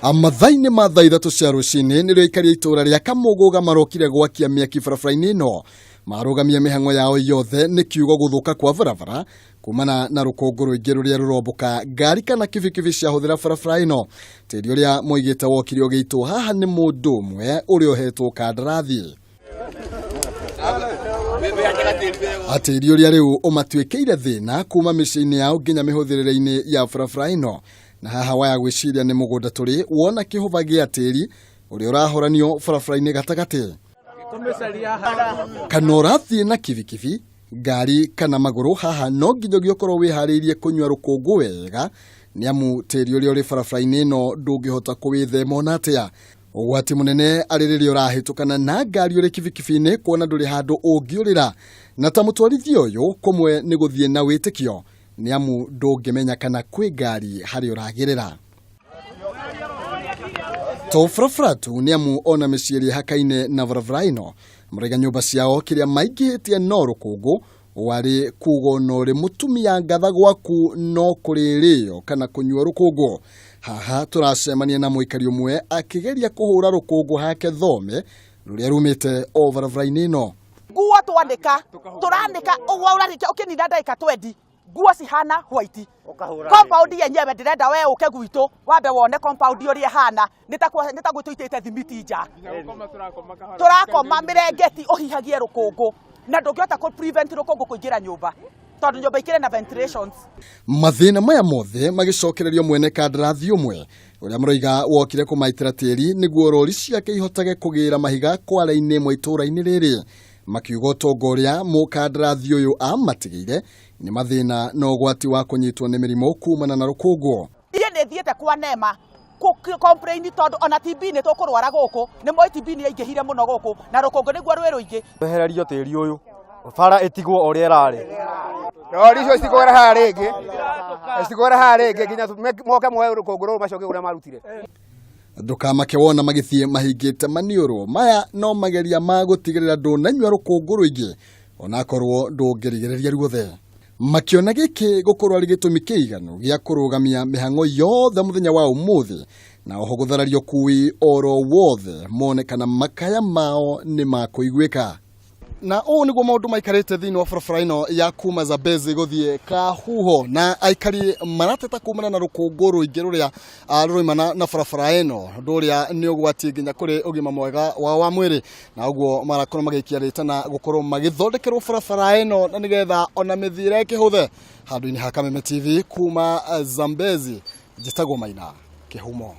Amathaini ma thaa ithatu cia rucini nĩrĩo ikaria itura rĩa Kamuguga marokire gwakia mĩaki barabara-inĩ ĩno. Marugamia mĩhang'o yao yothe nĩ kiugo gũthũka kwa barabara kumana na rũkũngũ rũingĩ rũrĩa rũromboka ngari kana kibikibi ciahũthĩra barabara ĩno. Tĩri ũrĩa moigĩte wokire ũgĩitwo haha nĩ mũndũ ũmwe ũrĩa ũhetwo kandarathi. Atĩri ũrĩa rĩu ũmatuĩkĩire thĩna kuma mĩciĩ-inĩ yao nginya mĩhũthĩrĩre-inĩ ya barabara ĩno. Na haha waya gwĩciria nĩ mũgũnda tũrĩ wona kĩhũba gĩa tĩri ũrĩa ũrahoranio barabara-inĩ gatagatĩ. Kana ũrathiĩ na kibikibi, ngari kana magũrũ, haha no nginya ũkorwo wĩharĩirie kũnyua rũkũngũ wega, nĩamu tĩri ũrĩa ũrĩ barabara-inĩ ĩno ndũngĩhota kũwĩthema ona atĩa. Ũgwati mũnene arĩ rĩrĩa ũrahĩtũkana na ngari ũrĩ kibikibi-inĩ kuona ndũrĩ handũ ũngĩũrĩra. Na ta mũtwarithia ũyũ kũmwe nĩ gũthiĩ na wĩtĩkio, nĩamu ndũngĩmenya kana kwĩ ngari harĩ ũragĩrĩra. To barabara tu nĩamu ona mĩciĩ ĩrĩ hakaine na barabara ĩno maraiga nyũmba ciao kĩrĩa maingĩhĩtie no rũkũngũ warĩ kugo no rĩ mũtumia ngatha gwaku no kũrĩrĩo kana kũnyua rũkũngũ. Haha tũracemania na mũikari ũmwe akĩgeria kũhũra rũkũngũ hake thome rũrĩa rumĩte o barabara-inĩ ĩno. Nguo twandĩka tũrandĩka ũguo ũrarĩkia ũkĩnina ndagĩka 20 nguo cihana white. Compound yenyewe ndĩrenda we ũke gwitũ wambe wone compound ũrĩa hana nĩtagwĩtũitĩte thimiti nja. Tũrakoma mĩrengeti ũhihagie rũkũngũ na ndũngĩhota kũ prevent rũkũngũ kũingĩra nyũmba tondũ nyũmba ikĩrĩ na ventilations. Mathĩna maya mothe magĩcokererio mwene kandarathi ũmwe ũrĩa mũraiga wokire kũmaitĩra tĩri nĩguo rori ciake ihotage kũgĩra mahiga kwara-inĩ mwa itũra-inĩ rĩrĩ. Makiuga ũtonga ũrĩa mũkandarathi ũyũ amatigĩire nĩ mathĩna na ũgwati wa kũnyitwo nĩ mĩrimũ kumana na rũkũngũ. Niĩ nĩthiĩte kwa NEMA complain tondũ ona TB nĩ tũkũrwara gũkũ, nĩ moi TB nĩ yaingĩhire mũno gũkũ na rũkũngũ nĩguo rwĩ rũingĩ. Wehererio tĩri ũyũ bara ĩtigwo ũrĩa ĩrarĩ. Rori icio citigwara haha rĩngĩ nginya moke moe rũkũngũ rũrũ macoke ũrĩa marutire. Ndũkamake wona magĩthiĩ mahingĩte maniũrũ maya no mageria ma gũtigĩrĩra ndũnanyua rũkũngũ rũingĩ onakorwo ndũngĩrigĩrĩria ruothe. Makiona gĩkĩ gũkorwo arĩ gĩtũmi kĩiganu gĩa kũrũgamia mĩhang'o yothe mũthenya wa ũmũthĩ na oho gũtharario kui oro wothe monekana makaya mao nĩ makũiguĩka. Na ũũ nĩguo maũndũ maikarĩte thĩinĩ wa barabara ĩno ya kuma Zambezi gũthiĩ Kahuho, na aikari marateta kumana na rũkũngũ rũingĩ rũrĩa rũroimana na barabara ĩno, ũndũ ũrĩa nĩ ũgwati nginya kũrĩ ũgima mwega wa mwĩrĩ, na ũguo marakorwo magĩikia rĩtana gũkorwo magĩthondekerwo barabara ĩno na nĩgetha ona mĩthiĩre ĩkĩhũthe. Handũ-inĩ ha Kameme TV kuma Zambezi, njĩtagwo Maina Kĩhumo.